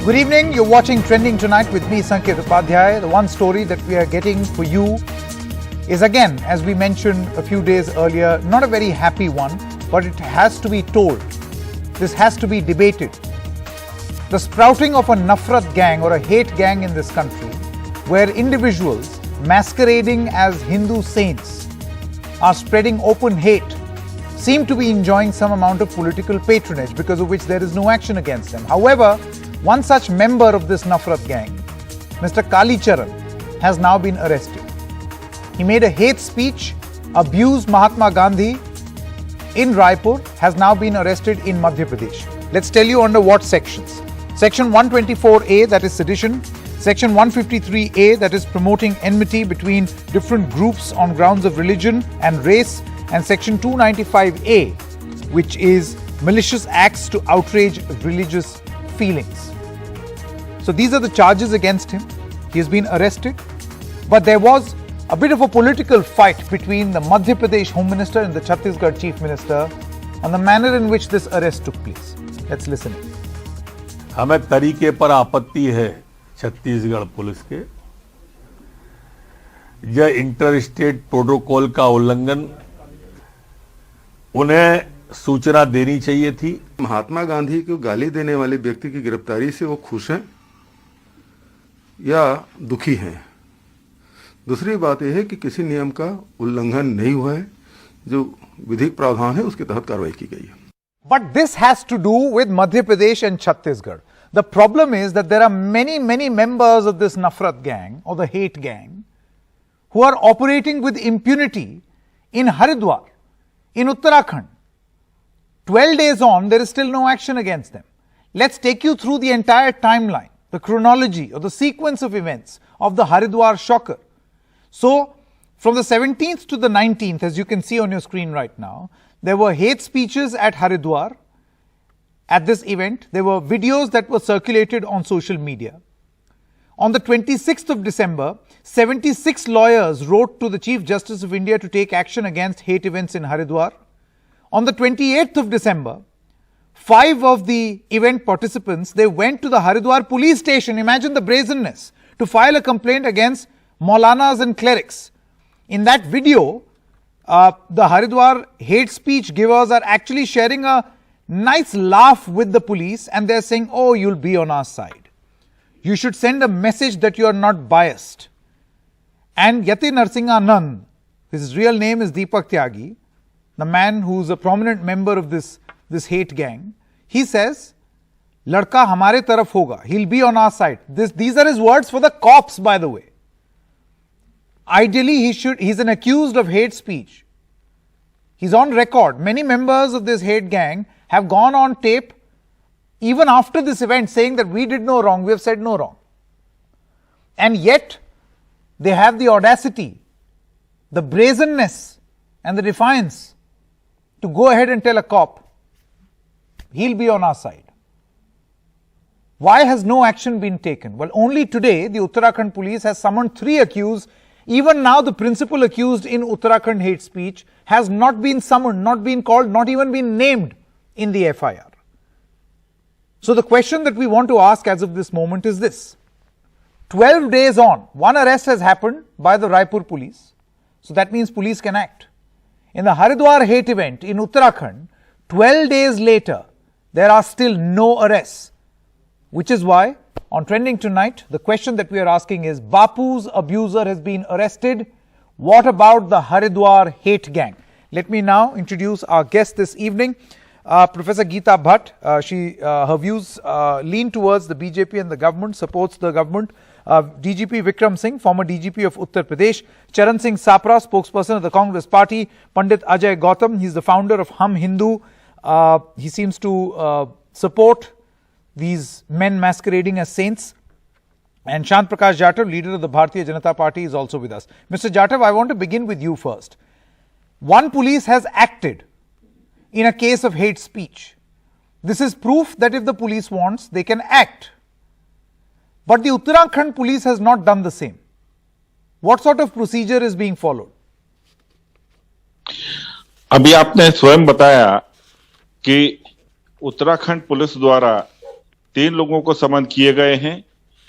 Good evening, you're watching Trending Tonight with me, Sanket Upadhyay. The one story that we are getting for you is, again, as we mentioned a few days earlier, not a very happy one, but it has to be told. This has to be debated. The sprouting of a Nafrat gang or a hate gang in this country, where individuals masquerading as Hindu saints are spreading open hate, seem to be enjoying some amount of political patronage, because of which there is no action against them. However, one such member of this Nafrat gang, Mr. Kalicharan, has now been arrested. He made a hate speech, abused Mahatma Gandhi in Raipur, has now been arrested in Madhya Pradesh. Let's tell you under what sections. Section 124A, that is sedition. Section 153A, that is promoting enmity between different groups on grounds of religion and race. And Section 295A, which is malicious acts to outrage religious feelings. So these are the charges against him. He has been arrested. But there was a bit of a political fight between the Madhya Pradesh Home Minister and the Chhattisgarh Chief Minister on the manner in which this arrest took place. Let's listen. हमें तरीके पर आपत्ति है Chhattisgarh police के। यह inter state protocol का उल्लंघन, उन्हें सूचना देनी चाहिए थी। महात्मा गांधी को गाली देने वाले व्यक्ति की गिरफ्तारी से वो खुश हैं या दुखी हैं? दूसरी बात यह है कि किसी नियम का उल्लंघन नहीं हुआ है, जो विधिक प्रावधान है उसके तहत कार्रवाई की गई है। But this has to do with Madhya Pradesh and Chhattisgarh. The problem is that there are many members of this Nafrat gang or the hate gang who are operating with impunity in Haridwar, in Uttarakhand. 12 days on, there is still no action against them. Let's take you through the entire timeline, the chronology or the sequence of events of the Haridwar shocker. So, from the 17th to the 19th, as you can see on your screen right now, there were hate speeches at Haridwar. At this event, there were videos that were circulated on social media. On the 26th of December, 76 lawyers wrote to the Chief Justice of India to take action against hate events in Haridwar. On the 28th of December, 5 of the event participants, they went to the Haridwar police station, imagine the brazenness, to file a complaint against Maulanas and clerics. In that video, the Haridwar hate speech givers are actually sharing a nice laugh with the police, and they're saying, oh, you'll be on our side. You should send a message that you are not biased. And Yati Narasimhan, his real name is Deepak Tyagi, the man who's a prominent member of this hate gang, he says, Ladka hamare taraf hoga, he'll be on our side. These are his words for the cops, by the way. Ideally, he's an accused of hate speech. He's on record. Many members of this hate gang have gone on tape even after this event saying that we did no wrong, we have said no wrong. And yet, they have the audacity, the brazenness and the defiance to go ahead and tell a cop, he'll be on our side. Why has no action been taken? Well, only today, the Uttarakhand police has summoned 3 accused. Even now, the principal accused in Uttarakhand hate speech has not been summoned, not been called, not even been named in the FIR. So the question that we want to ask as of this moment is this. 12 days on, one arrest has happened by the Raipur police. So that means police can act. In the Haridwar hate event in Uttarakhand, 12 days later, there are still no arrests. Which is why, on Trending Tonight, the question that we are asking is, Bapu's abuser has been arrested. What about the Haridwar hate gang? Let me now introduce our guest this evening, Professor Geeta Bhatt. Her views lean towards the BJP and the government, supports the government. DGP Vikram Singh, former DGP of Uttar Pradesh. Charan Singh Sapra, spokesperson of the Congress Party. Pandit Ajay Gautam, he's the founder of Hum Hindu. He seems to support these men masquerading as saints. And Shant Prakash Jatav, leader of the Bharatiya Janata Party, is also with us. Mr. Jatav, I want to begin with you first. One police has acted in a case of hate speech. This is proof that if the police wants, they can act. But the Uttarakhand police has not done the same. What sort of procedure is being followed? अभी आपने स्वयं बताया कि Uttarakhand police द्वारा 3 लोगों को समन किए गए हैं,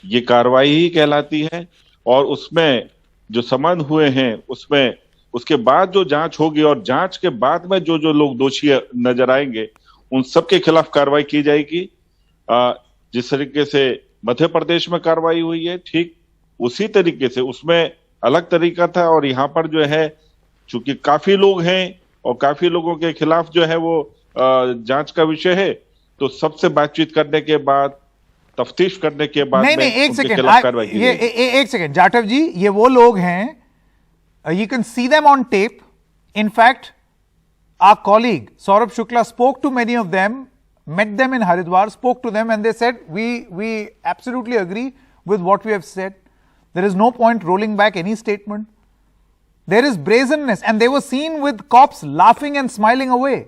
ये कार्रवाई ही कहलाती है। और उसमें जो समन हुए हैं उसमें उसके बाद जो जांच होगी और जांच के बाद में जो जो लोग दोषी नजर आएंगे उन सबके खिलाफ कार्रवाई की जाएगी। जिस तरीके से मध्य प्रदेश में कार्रवाई हुई है, ठीक उसी तरीके से उसमें अलग तरीका था, और यहाँ पर जो है चूंकि काफी लोग हैं और काफी लोगों के खिलाफ जो है वो जांच का विषय है, तो सबसे बातचीत करने के बाद, तफ्तीश करने के बाद नहीं में एक उनके सेकेंड, खिलाफ कार्रवाई की ये जाएगी। एक सेकेंड जाटव जी, ये वो लोग हैं, you can see them on tape. In fact, our colleague Saurabh Shukla spoke to many of them, met them in Haridwar, spoke to them, and they said, we absolutely agree with what we have said. There is no point rolling back any statement. There is brazenness, and they were seen with cops laughing and smiling away.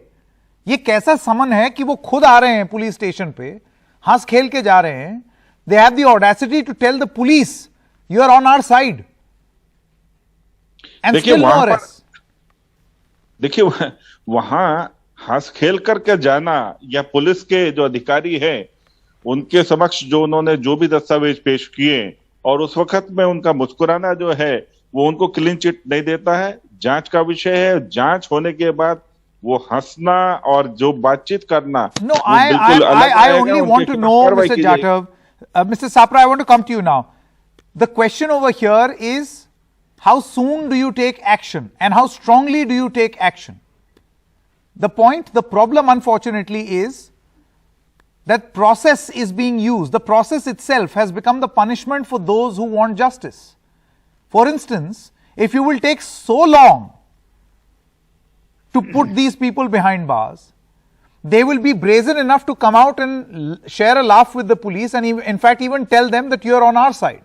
ये कैसा समन है कि वो खुद आ रहे हैं police station पे, हंस खेल के जा रहे हैं. They have the audacity to tell the police, you are on our side. And देखिए still no वहां पर, arrest. देखिए वहां हंस खेल करके जाना, या पुलिस के जो अधिकारी हैं उनके समक्ष जो उन्होंने जो भी दस्तावेज पेश किए, और उस वक्त में उनका मुस्कुराना जो है वो उनको क्लीन चिट नहीं देता है। जांच का विषय है, जांच होने के बाद वो हंसना और जो बातचीत करना, No, वो बिल्कुल अलग I रहेगा, only उनके want to खिलाफ know, कार्रवाई Mr. की जाएगी। Jatav, Mr. Sapra, I want to come to you now. The question over here is, how soon do you take action and how strongly do you take action? The point, the problem unfortunately is that process is being used. The process itself has become the punishment for those who want justice. For instance, if you will take so long to put these people behind bars, they will be brazen enough to come out and share a laugh with the police, and in fact even tell them that you are on our side.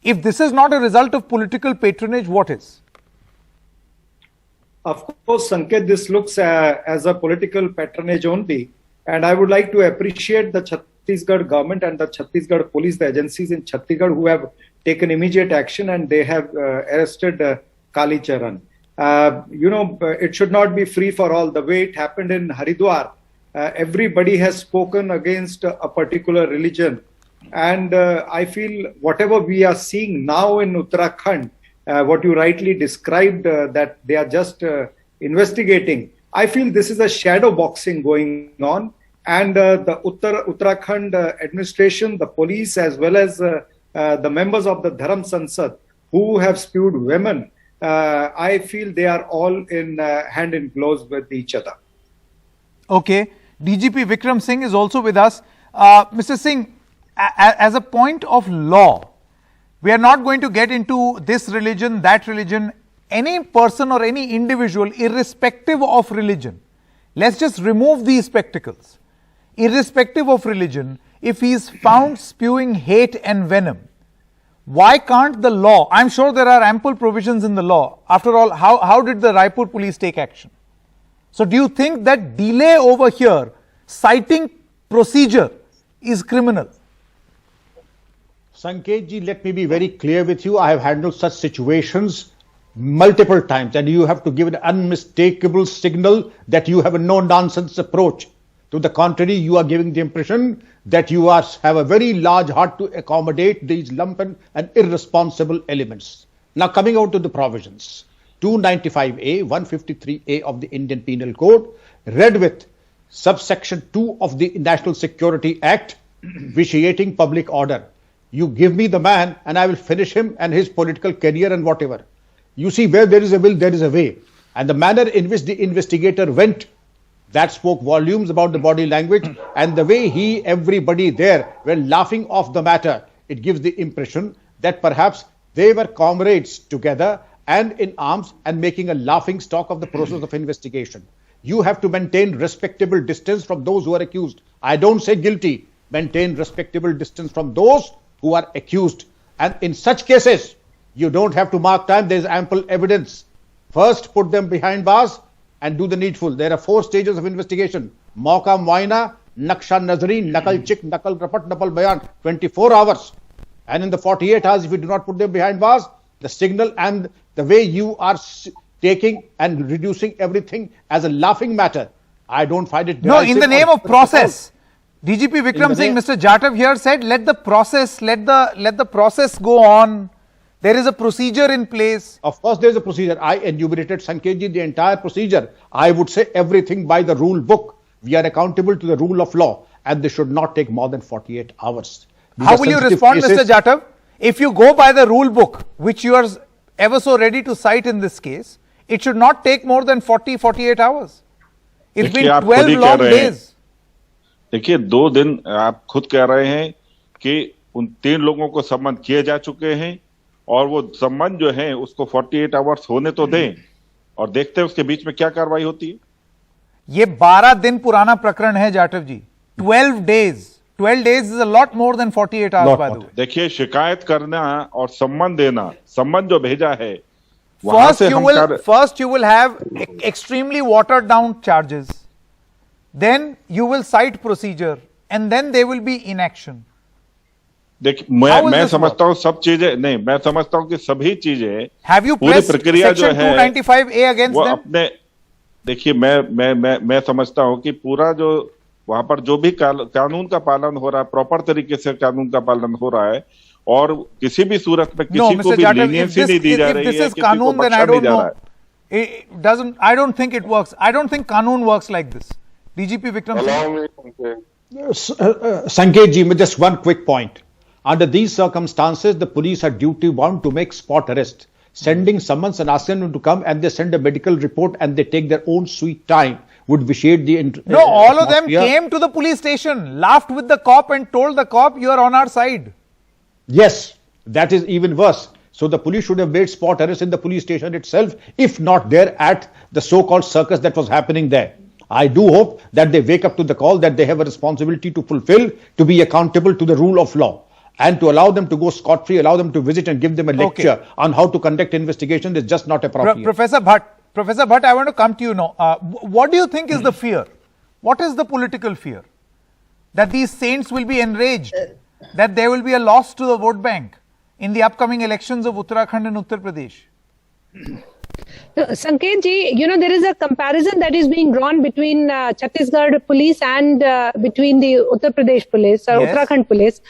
If this is not a result of political patronage, what is? Of course, Sanket, this looks as a political patronage only. And I would like to appreciate the Chhattisgarh government and the Chhattisgarh police, the agencies in Chhattisgarh who have taken immediate action, and they have arrested Kali Charan. It should not be free for all. The way it happened in Haridwar, everybody has spoken against a particular religion. And I feel whatever we are seeing now in Uttarakhand, what you rightly described, that they are just investigating, I feel this is a shadow boxing going on. And the Uttarakhand administration, the police, as well as the members of the Dharam Sansad who have spewed women, I feel they are all in hand in glove with each other. Okay. DGP Vikram Singh is also with us. Mr. Singh, as a point of law, we are not going to get into this religion, that religion. Any person or any individual, irrespective of religion, let's just remove these spectacles. Irrespective of religion, if he is found spewing hate and venom, why can't the law? I'm sure there are ample provisions in the law. After all, how did the Raipur police take action? So do you think that delay over here, citing procedure, is criminal? Sanket ji, let me be very clear with you. I have handled such situations multiple times, and you have to give an unmistakable signal that you have a no-nonsense approach. To the contrary, you are giving the impression that you have a very large heart to accommodate these lumpen and irresponsible elements. Now, coming out to the provisions, 295A, 153A of the Indian Penal Code, read with subsection 2 of the National Security Act, vitiating public order. You give me the man and I will finish him and his political career and whatever. You see, where there is a will, there is a way. And the manner in which the investigator went, that spoke volumes about the body language, and the way everybody there were laughing off the matter. It gives the impression that perhaps they were comrades together and in arms and making a laughing stock of the process of investigation. You have to maintain respectable distance from those who are accused. I don't say guilty. Maintain respectable distance from those who are accused. And in such cases, you don't have to mark time. There is ample evidence. First, put them behind bars and do the needful. There are 4 stages of investigation. Mauka Muaina, Naksha Nazari, Nakal Chik, Nakal Rapat, Napal Bayan, 24 hours. And in the 48 hours, if you do not put them behind bars, the signal and the way you are taking and reducing everything as a laughing matter, I don't find it. No, in the name of process. DGP Vikram Singh, Mr. Jatav here said, let the process go on. There is a procedure in place. Of course, there is a procedure. I enumerated, Sanketji, the entire procedure. I would say everything by the rule book. We are accountable to the rule of law, and this should not take more than 48 hours. These How are will you sensitive respond, cases. Mr. Jatav? If you go by the rule book, which you are ever so ready to cite in this case, it should not take more than 48 hours. It's देखिए, been आप 12 खुद ही कह long रहे हैं। days. देखिए 2 दिन आप खुद कह रहे हैं कि उन 3 लोगों को सम्मन किए जा चुके हैं और वो सम्मन जो है उसको 48 आवर्स होने तो दें और देखते हैं उसके बीच में क्या कार्रवाई होती है। ये 12 दिन पुराना प्रकरण है जाटव जी। 12 days. 12 days is a lot more than 48 hours, Lot by the more. way. देखिए शिकायत करना और सम्मन देना, सम्मन जो भेजा है वहां First से you will have extremely watered down charges. Then you will cite procedure and then there will be inaction. देखिए How will मैं this समझता हूँ सब चीजें नहीं, मैं समझता हूँ कि सभी चीजें Have you पूरी pressed प्रक्रिया जो section है 295A against वो them? अपने देखिए मैं समझता हूँ कि पूरा जो वहां पर जो भी कानून का पालन हो रहा है, प्रॉपर तरीके से कानून का पालन हो रहा है और किसी भी सूरत में No, किसी को Mr. भी Jatav, if लीनियंसी नहीं दी जा if रही this है, is किसी को Kanun, then बख्शा I नहीं don't जा रहा know. है। I don't think it works. I don't think Kanun works like this. DGP Vikram Singh. Sanketji, just one quick point. Under these circumstances, the police are duty bound to make spot arrest. Sending summons and asking them to come and they send a medical report and they take their own sweet time would vitiate the No, all of them atmosphere. came to the police station, laughed with the cop and told the cop, you are on our side. Yes, that is even worse. So the police should have made spot arrest in the police station itself, if not there at the so-called circus that was happening there. I do hope that they wake up to the call that they have a responsibility to fulfill, to be accountable to the rule of law. And to allow them to go scot-free, allow them to visit and give them a lecture on how to conduct investigation is just not appropriate. Professor Bhatt, I want to come to you now. What do you think is the fear? What is the political fear? That these saints will be enraged, that there will be a loss to the vote bank in the upcoming elections of Uttarakhand and Uttar Pradesh? Sanket ji, there is a comparison that is being drawn between Chhattisgarh police and between the Uttar Pradesh police or Yes. Uttarakhand police.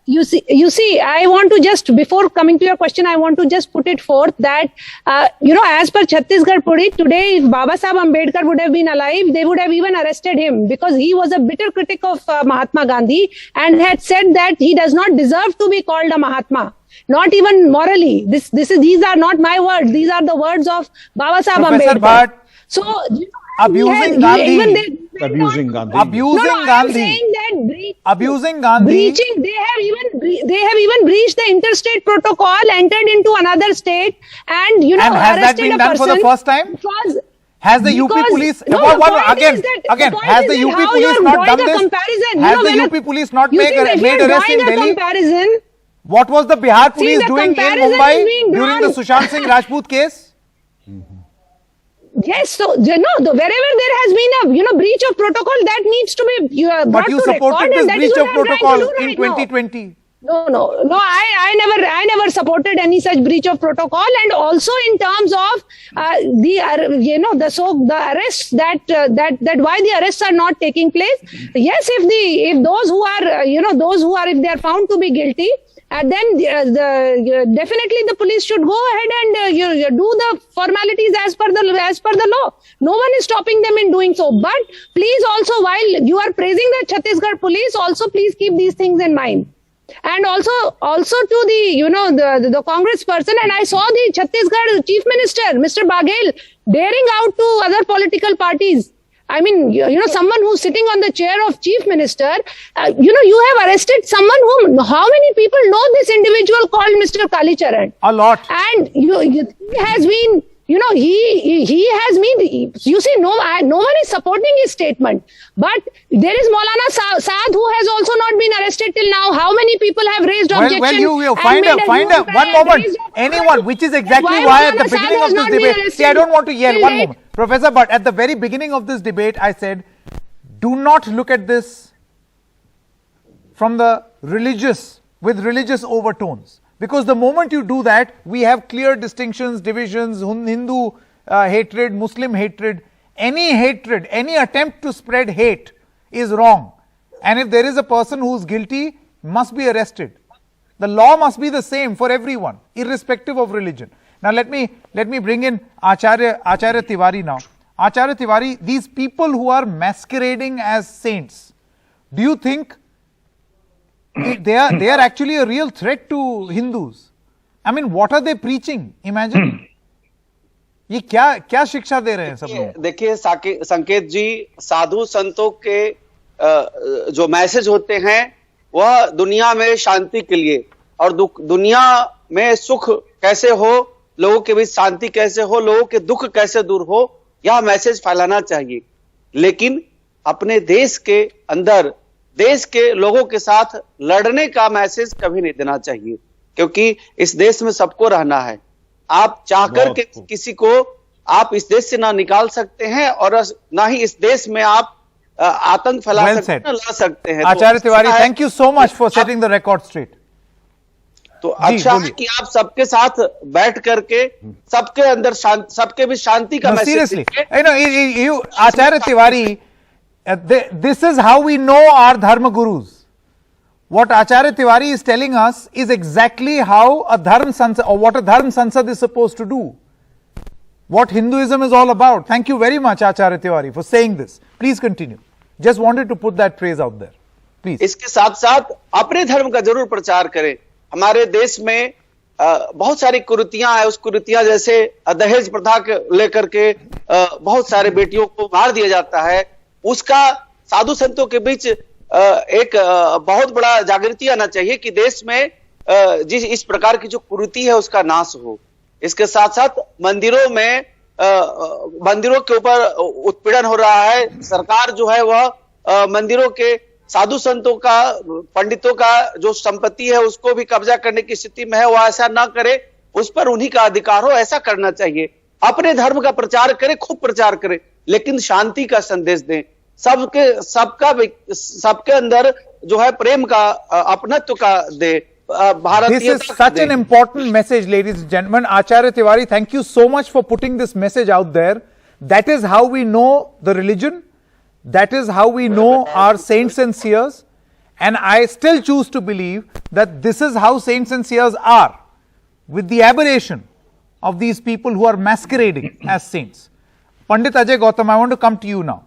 You see, I want to just, before coming to your question, I want to just put it forth that, as per Chhattisgarh police, today, if Baba Saheb Ambedkar would have been alive, they would have even arrested him because he was a bitter critic of Mahatma Gandhi and had said that he does not deserve to be called a Mahatma. Not even morally. These are not my words. These are the words of Baba Saheb Professor Ambedkar. Bhatt, So, abusing Gandhi. Abusing Gandhi. Abusing I'm Gandhi. saying that Abusing Gandhi. breaching, they have even breached the interstate protocol, entered into another state, and And has that arrested been a done person for the first time? because- Has the UP because- police No, One- the one- point again is that- again the point has is the that UP how police you're not drawing done a this? comparison. Has the when UP police not you made see that made you're arrests in drawing a Delhi? comparison. What was the Bihar police the doing in comparison is Mumbai being during the drawn. Sushant Singh Rajput case? Yes, so wherever there has been a breach of protocol, that needs to be brought But you to record, supported this and that is breach what of I'm trying to protocol do in right now. 2020. No. I never supported any such breach of protocol, and also in terms of the arrests that why the arrests are not taking place. Yes, if those who are if they are found to be guilty, then definitely the police should go ahead and do the formalities as per the law. No one is stopping them in doing so. But please also, while you are praising the Chhattisgarh police, also please keep these things in mind. And also to the Congress person, and I saw the Chhattisgarh Chief Minister, Mr. Baghel, daring out to other political parties. I mean, someone who's sitting on the chair of Chief Minister, you have arrested someone whom, how many people know this individual called Mr. Kalicharan? A lot. And he has been, he has been, you see, no one is supporting his statement. But there is Maulana Saad who has also not been arrested till now. How many people have raised objection? Well, you and find made a one and moment. raised a- Anyone, which is exactly Why why at Maulana the Saad beginning has of this not been debate. arrested See, I don't want to yell. till One date? moment, Professor. But at the very beginning of this debate, I said, do not look at this from the with religious overtones. Because the moment you do that, we have clear distinctions, divisions, Hindu hatred, Muslim hatred. Any hatred, any attempt to spread hate is wrong. And if there is a person who is guilty, must be arrested. The law must be the same for everyone, irrespective of religion. Now let me bring in Acharya Tiwari now. Acharya Tiwari, these people who are masquerading as saints, do you think they are actually a real threat to Hindus? I mean, what are they preaching? Imagine. ये क्या शिक्षा दे रहे हैं सब लोग? देखिए संकेत जी, साधु संतों के जो मैसेज होते हैं वह दुनिया में शांति के लिए और दुनिया में सुख कैसे हो, लोगों के बीच शांति कैसे हो, लोगों के दुख कैसे दूर हो, यह मैसेज फैलाना चाहिए। लेकिन अपने देश के अंदर देश के लोगों के साथ लड़ने का मैसेज कभी नहीं देना चाहिए, क्योंकि इस देश में सबको रहना है। आप चाहकर के किसी को आप इस देश से ना निकाल सकते हैं और ना ही इस देश में आप आतंक फैला सकते हैं, ला सकते हैं। Acharya Tiwari, thank you so much for setting the record straight. तो अच्छा है कि आप सबके साथ बैठ करके सबके अंदर सबके भी शांति का message. Seriously, you Acharya Tiwari, this is how we know our dharma gurus. What Acharya Tiwari is telling us is exactly how a dharma sansad or what a dharma sansad is supposed to do. What Hinduism is all about. Thank you very much, Acharya Tiwari, for saying this. Please continue. Just wanted to put that phrase out there. Please. इसके साथ साथ अपने धर्म का जरूर प्रचार करें। हमारे देश में बहुत सारी कुरीतियां हैं, उस कुरीतियां जैसे दहेज प्रथा के लेकर के बहुत सारे बेटियों को मार दिया जाता है, उसका साधु संतों के बीच एक बहुत बड़ा जागृति आना चाहिए कि देश में जिस इस प्रकार की जो कुरीति है उसका नाश हो। इसके साथ साथ मंदिरों में मंदिरों के ऊपर उत्पीड़न हो रहा है। सरकार जो है वह मंदिरों के साधु संतों का, पंडितों का जो संपत्ति है उसको भी कब्जा करने की स्थिति में है। वह ऐसा ना करे, उस पर उन्हीं का अधिकार हो, ऐसा करना चाहिए। अपने धर्म का प्रचार करें, खूब प्रचार करें, लेकिन शांति का संदेश दें। सबके अंदर जो है प्रेम का, अपनत्व का दे। This is such an important message, ladies and gentlemen. Acharya Tiwari, thank you so much for putting this message out there. That is how we know the religion. That is how we know our saints and seers. And I still choose to believe that this is how saints and seers are, with the aberration of these people who are masquerading as saints. Pandit Ajay Gautam, I want to come to you now.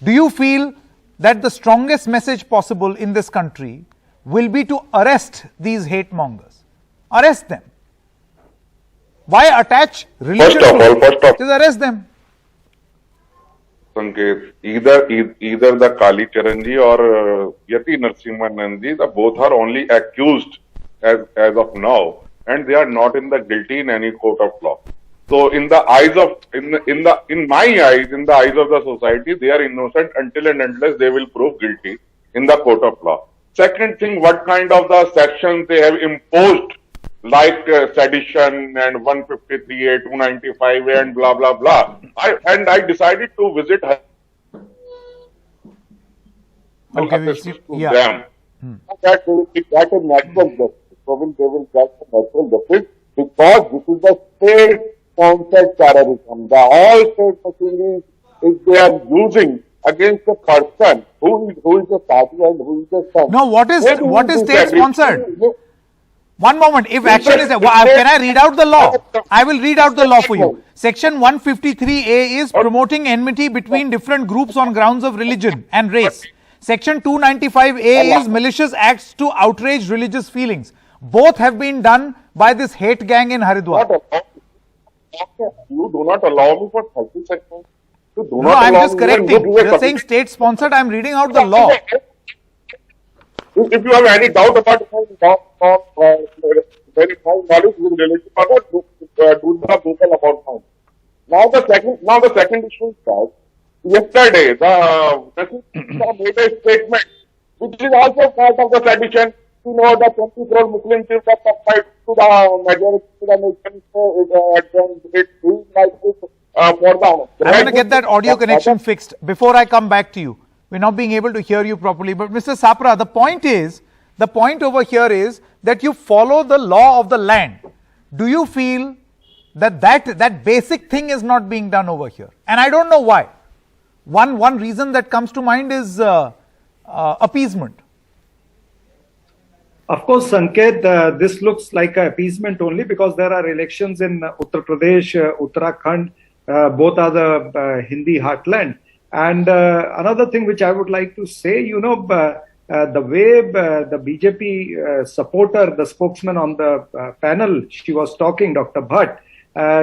Do you feel that the strongest message possible in this country will be to arrest these hate mongers? Arrest them. Why attach religion? Just arrest them. Sanket, either the Kali Charanji or Yati Narasimhananji, both are only accused as of now, and they are not in the guilty in any court of law. So in the eyes of in my eyes, in the eyes of the society, they are innocent until and unless they will prove guilty in the court of law. Second thing, what kind of the sections they have imposed, like sedition and 153A, 295A and blah blah blah. I decided to visit her. Okay, we see, yeah. Them. That will get a natural justice. So they will get a natural justice because this is the state-sponsored terrorism. The all state facilities, if they are using against a person who is a party and who is a son. No, what is state sponsored? One moment. If action is, can I read out the law? I will read out the law for you. Section 153A is promoting enmity between different groups on grounds of religion and race. Section 295A is malicious acts to outrage religious feelings. Both have been done by this hate gang in Haridwar. You do not allow me for 30 seconds. No, I am just correcting. You are saying state sponsored. I am reading out the law. If you have any doubt about very fine knowledge with religion, do the Google about mine. Now the second issue is that yesterday the made a statement which is also part of the tradition. You know, the 20 crore Muslims have supplied to the majority of the nation. I want to get that audio connection fixed before I come back to you. We're not being able to hear you properly. But Mr. Sapra, the point over here is that you follow the law of the land. Do you feel that basic thing is not being done over here? And I don't know why. One reason that comes to mind is appeasement? Of course, Sanket, this looks like an appeasement only because there are elections in Uttar Pradesh, Uttarakhand, both are the Hindi heartland. And another thing which I would like to say, the way the BJP supporter, the spokesman on the panel, she was talking, Dr. Bhatt,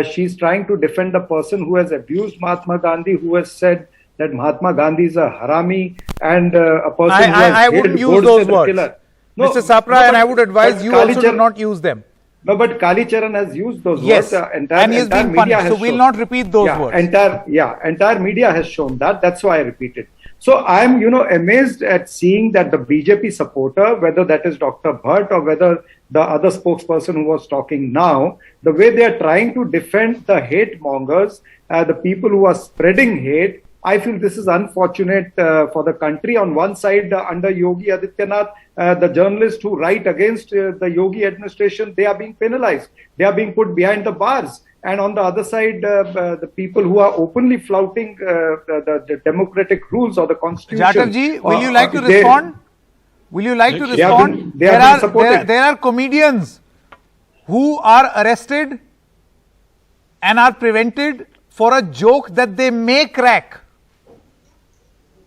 she's trying to defend a person who has abused Mahatma Gandhi, who has said that Mahatma Gandhi is a harami and a person who has I wouldn't use those words. Killer. Mr. Sapra, and I would advise you also to not use them. No, but Kali Charan has used those Yes, words. and he is being punished, so we'll not repeat those words. Entire media has shown that. That's why I repeat it. So I'm, amazed at seeing that the BJP supporter, whether that is Dr. Bhatt or whether the other spokesperson who was talking now, the way they are trying to defend the hate mongers, the people who are spreading hate, I feel this is unfortunate for the country. On one side, under Yogi Adityanath, the journalists who write against the Yogi administration, they are being penalized. They are being put behind the bars. And on the other side, the people who are openly flouting the democratic rules or the constitution. Chatterjee, will you like to respond? Will you like to respond? There are comedians who are arrested and are prevented for a joke that they may crack.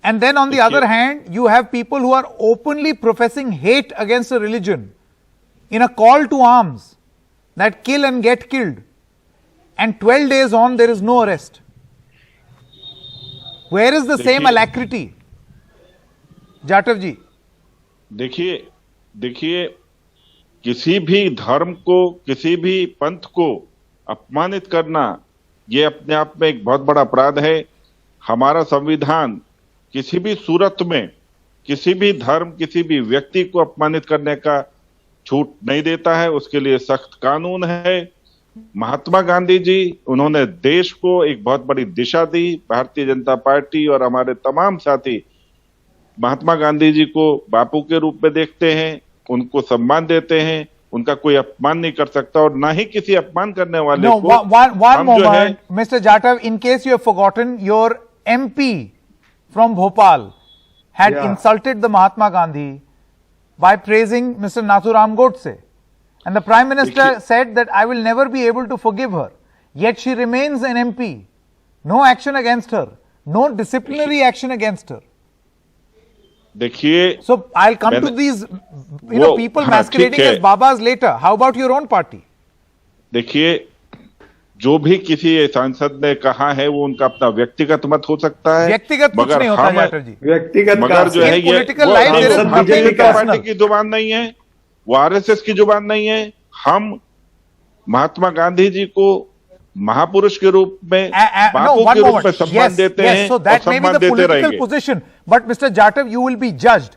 And then on the other hand, you have people who are openly professing hate against a religion in a call to arms that kill and get killed. And 12 days on, there is no arrest. Where is the same alacrity? Chatterjee. देखिए किसी भी धर्म को, किसी भी पंथ को अपमानित करना, ये अपने आप में एक बहुत बड़ा अपराध है। हमारा संविधान किसी भी सूरत में किसी भी धर्म, किसी भी व्यक्ति को अपमानित करने का छूट नहीं देता है। उसके लिए सख्त कानून है। महात्मा गांधी जी, उन्होंने देश को एक बहुत बड़ी दिशा दी। भारतीय जनता पार्टी और हमारे तमाम साथी महात्मा गांधी जी को बापू के रूप में देखते हैं, उनको सम्मान देते हैं। उनका कोई अपमान नहीं कर सकता और ना ही किसी अपमान करने वाले को। One moment, Mr. Jatav, in case you have forgotten, your MP from Bhopal had insulted the Mahatma Gandhi by praising Mr. Nathuram Godse. And the Prime Minister said that I will never be able to forgive her. Yet she remains an MP. No action against her. No disciplinary action against her. देखिए, so I'll come to these people masquerading as Babas later. How about your own party? देखिए, जो भी किसी सांसद ने कहा है वो उनका अपना व्यक्तिगत मत हो सकता है। व्यक्तिगत कुछ नहीं होता चैटर्जी। व्यक्तिगत मगर जो है ये भारतीय जनता पार्टी की जुबान नहीं है, वो आरएसएस की जुबान नहीं है। हम महात्मा गांधी जी को महापुरुष के रूप में, बापू के रूप में सम्मान देते हैं और सम्मान देते रहेंगे। Position. But Mr. Jatav, you will be judged.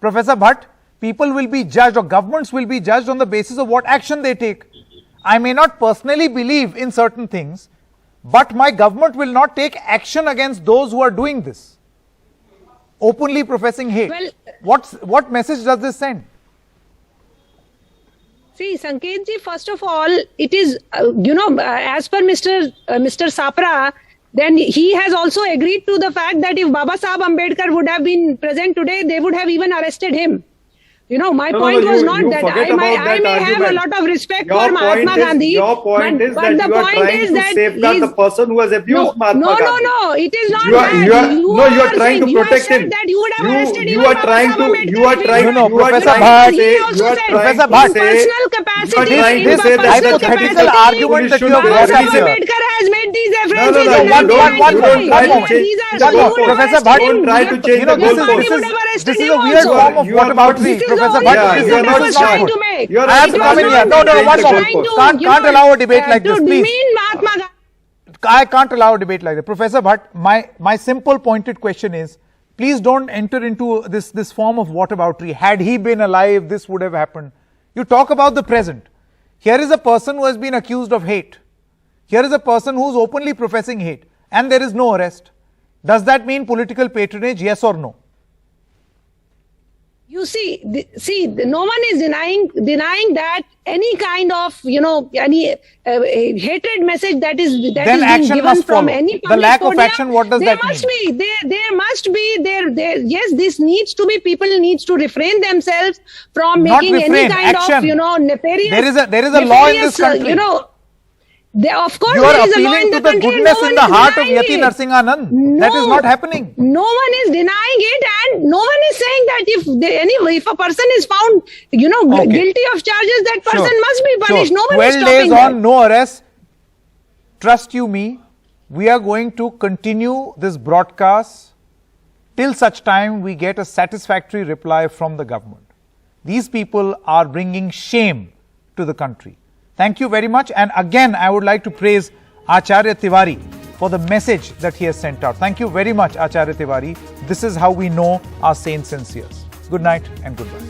Professor Bhatt, people will be judged or governments will be judged on the basis of what action they take. I may not personally believe in certain things, but my government will not take action against those who are doing this, openly professing hate. Well, what message does this send? See, Sanketji, first of all, it is, as per Mr. Sapra, then he has also agreed to the fact that if Baba Saheb Ambedkar would have been present today, they would have even arrested him. My point was not that I may have a lot of respect for Mahatma Gandhi. Your point is that you are trying to safeguard the person who has abused Mahatma Gandhi. No, it is not that. You are trying to protect him. That you would have arrested you are trying to Professor Bhatt, personal capacity. This hypothetical argument that you have brought up here. Ambedkar has made these references. Professor Bhatt, don't try to change the goalpost. This is a weird form of whataboutery. Professor Bhatt, I have to come in here. No, one moment. Can't allow a debate like this, please. I can't allow a debate like that. Professor Bhatt, my simple pointed question is, please don't enter into this form of whataboutery. Had he been alive, this would have happened. You talk about the present. Here is a person who has been accused of hate. Here is a person who is openly professing hate, and there is no arrest. Does that mean political patronage, yes or no? You see, no one is denying that any kind of, any hatred message that is Then being action given must from follow. any The public lack of podium, action, what does that mean? There must be, yes, this needs to be, people needs to refrain themselves from Not making any refrain, kind action. of, nefarious. There is a law in this nefarious, country. Of course, You are there is a law appealing in to the the country. goodness No in one the is heart of denying Yati it. Narasimhanand. That is not happening. No one is denying it, and no one is saying that if a person is found, Okay. guilty of charges, that person Sure. must be punished. Sure. No one 12 is stopping days that. on, no arrest. Trust you me, we are going to continue this broadcast till such time we get a satisfactory reply from the government. These people are bringing shame to the country. Thank you very much. And again, I would like to praise Acharya Tiwari for the message that he has sent out. Thank you very much, Acharya Tiwari. This is how we know our saints and seers. Good night and goodbye.